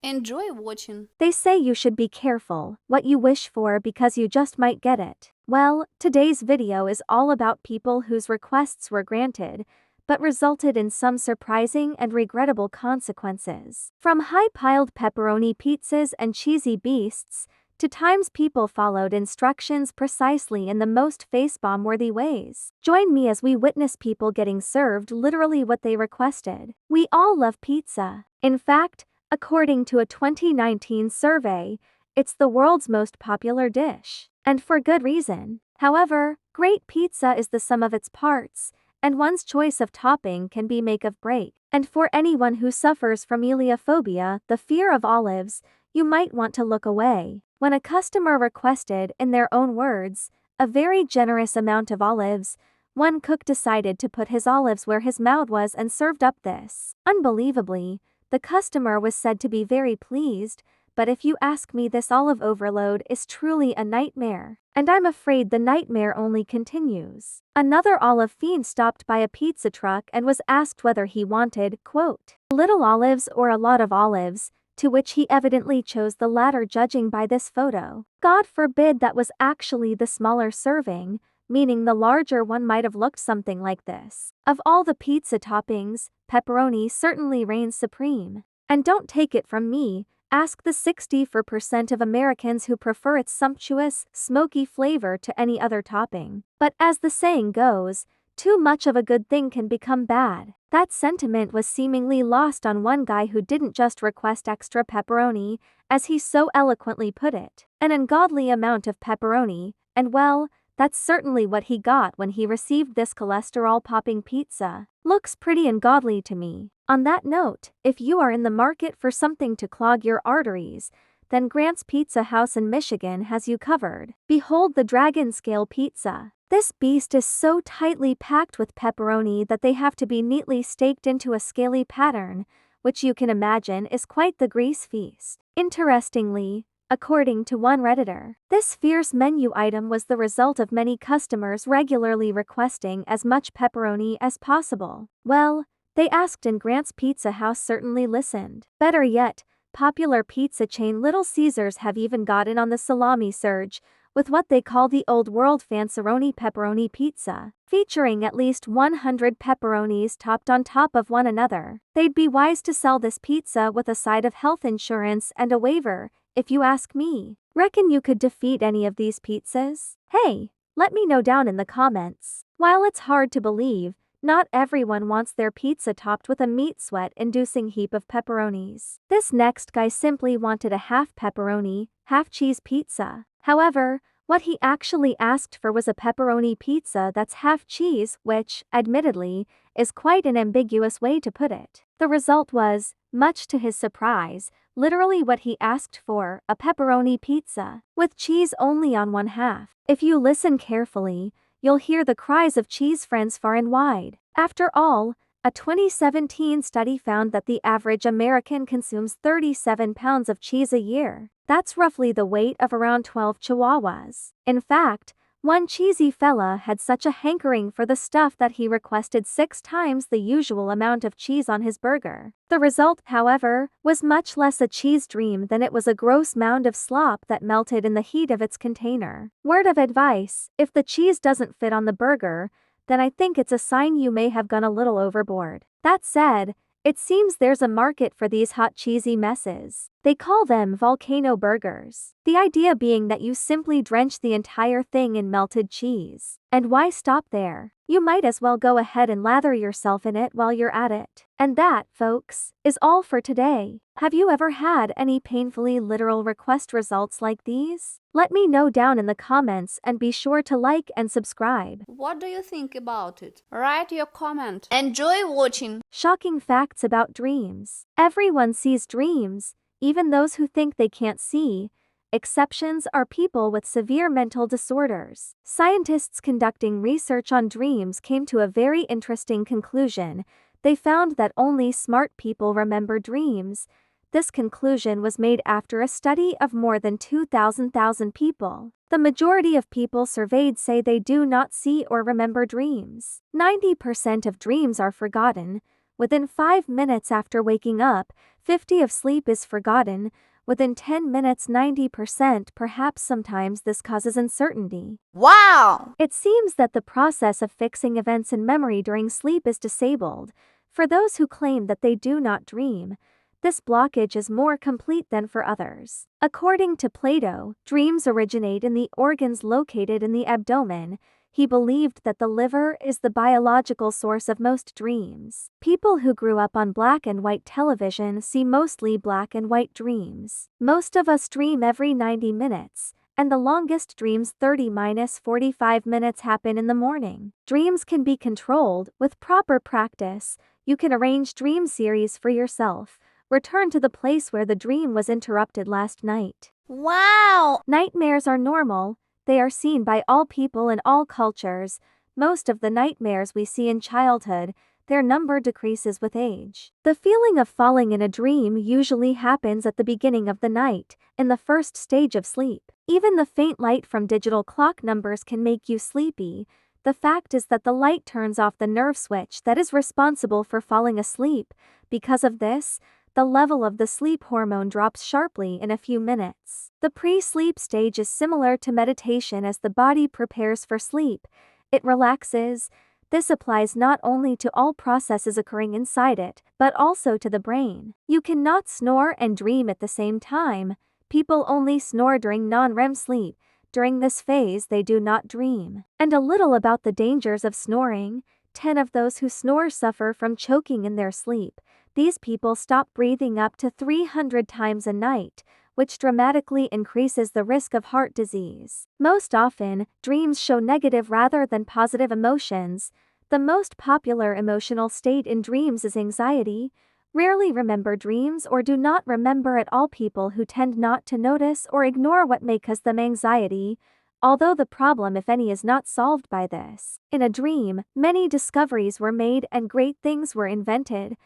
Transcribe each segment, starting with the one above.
Enjoy watching. They say you should be careful what you wish for because you just might get it. Well, today's video is all about people whose requests were granted, but resulted in some surprising and regrettable consequences. From high-piled pepperoni pizzas and cheesy beasts, to times people followed instructions precisely in the most face-bomb-worthy ways. Join me as we witness people getting served literally what they requested. We all love pizza. In fact, according to a 2019 survey, it's the world's most popular dish. And for good reason. However, great pizza is the sum of its parts, and one's choice of topping can be make or break. And for anyone who suffers from eliophobia, the fear of olives, you might want to look away. When a customer requested, in their own words, a very generous amount of olives, one cook decided to put his olives where his mouth was and served up this. Unbelievably, the customer was said to be very pleased, but if you ask me, this olive overload is truly a nightmare. And I'm afraid the nightmare only continues. Another olive fiend stopped by a pizza truck and was asked whether he wanted, quote, little olives or a lot of olives, to which he evidently chose the latter judging by this photo. God forbid that was actually the smaller serving, meaning the larger one might have looked something like this. Of all the pizza toppings, pepperoni certainly reigns supreme. And don't take it from me, ask the 64% of Americans who prefer its sumptuous, smoky flavor to any other topping. But as the saying goes, too much of a good thing can become bad. That sentiment was seemingly lost on one guy who didn't just request extra pepperoni, as he so eloquently put it, an ungodly amount of pepperoni, and well, that's certainly what he got when he received this cholesterol-popping pizza. Looks pretty ungodly to me. On that note, if you are in the market for something to clog your arteries, then Grant's Pizza House in Michigan has you covered. Behold the dragon scale pizza. This beast is so tightly packed with pepperoni that they have to be neatly staked into a scaly pattern, which you can imagine is quite the grease feast. Interestingly, according to one Redditor, this fierce menu item was the result of many customers regularly requesting as much pepperoni as possible. Well, they asked and Grant's Pizza House certainly listened. Better yet, popular pizza chain Little Caesars have even got in on the salami surge, with what they call the old world Fanceroni pepperoni pizza, featuring at least 100 pepperonis topped on top of one another. They'd be wise to sell this pizza with a side of health insurance and a waiver, if you ask me. Reckon you could defeat any of these pizzas? Hey, let me know down in the comments. While it's hard to believe, not everyone wants their pizza topped with a meat sweat-inducing heap of pepperonis. This next guy simply wanted a half pepperoni, half cheese pizza. However, what he actually asked for was a pepperoni pizza that's half cheese, which, admittedly, is quite an ambiguous way to put it. The result was, much to his surprise, literally what he asked for, a pepperoni pizza, with cheese only on one half. If you listen carefully, you'll hear the cries of cheese friends far and wide. After all, a 2017 study found that the average American consumes 37 pounds of cheese a year. That's roughly the weight of around 12 chihuahuas. In fact, one cheesy fella had such a hankering for the stuff that he requested 6 times the usual amount of cheese on his burger. The result, however, was much less a cheese dream than it was a gross mound of slop that melted in the heat of its container. Word of advice, if the cheese doesn't fit on the burger, then I think it's a sign you may have gone a little overboard. That said, it seems there's a market for these hot cheesy messes. They call them volcano burgers. The idea being that you simply drench the entire thing in melted cheese. And why stop there? You might as well go ahead and lather yourself in it while you're at it. And that, folks, is all for today. Have you ever had any painfully literal request results like these? Let me know down in the comments and be sure to like and subscribe. What do you think about it? Write your comment. Enjoy watching. Shocking facts about dreams. Everyone sees dreams, even those who think they can't see. Exceptions are people with severe mental disorders. Scientists conducting research on dreams came to a very interesting conclusion. They found that only smart people remember dreams. This conclusion was made after a study of more than 2,000 people. The majority of people surveyed say they do not see or remember dreams. 90% of dreams are forgotten, Within 5 minutes after waking up, 50% of sleep is forgotten. Within 10 minutes, 90%. Perhaps sometimes this causes uncertainty. Wow! It seems that the process of fixing events in memory during sleep is disabled. For those who claim that they do not dream, this blockage is more complete than for others. According to Plato, dreams originate in the organs located in the abdomen. He believed that the liver is the biological source of most dreams. People who grew up on black and white television see mostly black and white dreams. Most of us dream every 90 minutes, and the longest dreams 30-45 minutes happen in the morning. Dreams can be controlled with proper practice. You can arrange dream series for yourself. Return to the place where the dream was interrupted last night. Wow! Nightmares are normal. They are seen by all people in all cultures. Most of the nightmares we see in childhood, their number decreases with age. The feeling of falling in a dream usually happens at the beginning of the night, in the first stage of sleep. Even the faint light from digital clock numbers can make you sleepy. The fact is that the light turns off the nerve switch that is responsible for falling asleep. Because of this, the level of the sleep hormone drops sharply in a few minutes. The pre-sleep stage is similar to meditation as the body prepares for sleep. It relaxes. This applies not only to all processes occurring inside it, but also to the brain. You cannot snore and dream at the same time. People only snore during non-REM sleep. During this phase they do not dream. And a little about the dangers of snoring. 10 of those who snore suffer from choking in their sleep. These people stop breathing up to 300 times a night, which dramatically increases the risk of heart disease. Most often, dreams show negative rather than positive emotions. The most popular emotional state in dreams is anxiety. Rarely remember dreams or do not remember at all people who tend not to notice or ignore what may cause them anxiety, although the problem, if any, is not solved by this. In a dream, many discoveries were made and great things were invented.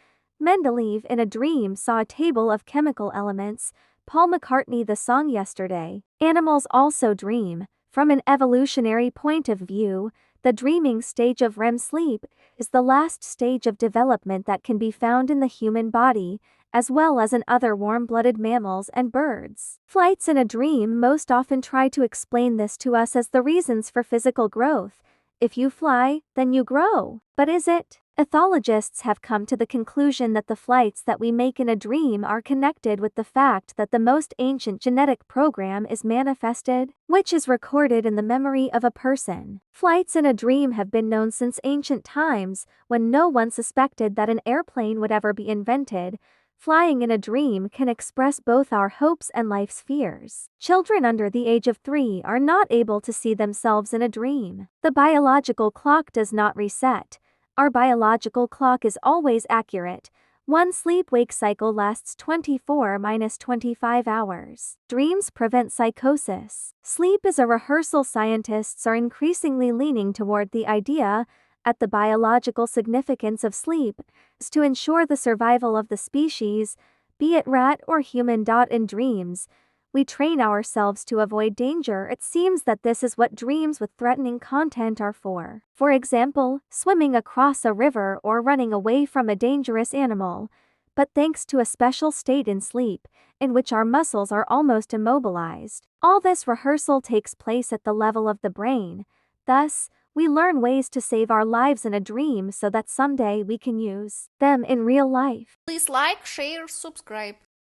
Mendeleev in a dream saw a table of chemical elements. Paul McCartney the song Yesterday. Animals also dream. From an evolutionary point of view, the dreaming stage of REM sleep is the last stage of development that can be found in the human body, as well as in other warm-blooded mammals and birds. Flights in a dream most often try to explain this to us as the reasons for physical growth. If you fly, then you grow. But is it? Ethologists have come to the conclusion that the flights that we make in a dream are connected with the fact that the most ancient genetic program is manifested, which is recorded in the memory of a person. Flights in a dream have been known since ancient times, when no one suspected that an airplane would ever be invented. Flying in a dream can express both our hopes and life's fears. Children under the age of 3 are not able to see themselves in a dream. The biological clock does not reset. Our biological clock is always accurate. One sleep-wake cycle lasts 24-25 hours. Dreams prevent psychosis. Sleep is a rehearsal. Scientists are increasingly leaning toward the idea that the biological significance of sleep is to ensure the survival of the species, be it rat or human. In dreams, we train ourselves to avoid danger. It seems that this is what dreams with threatening content are for. For example, swimming across a river or running away from a dangerous animal. But thanks to a special state in sleep, in which our muscles are almost immobilized, all this rehearsal takes place at the level of the brain. Thus, we learn ways to save our lives in a dream so that someday we can use them in real life. Please like, share, subscribe.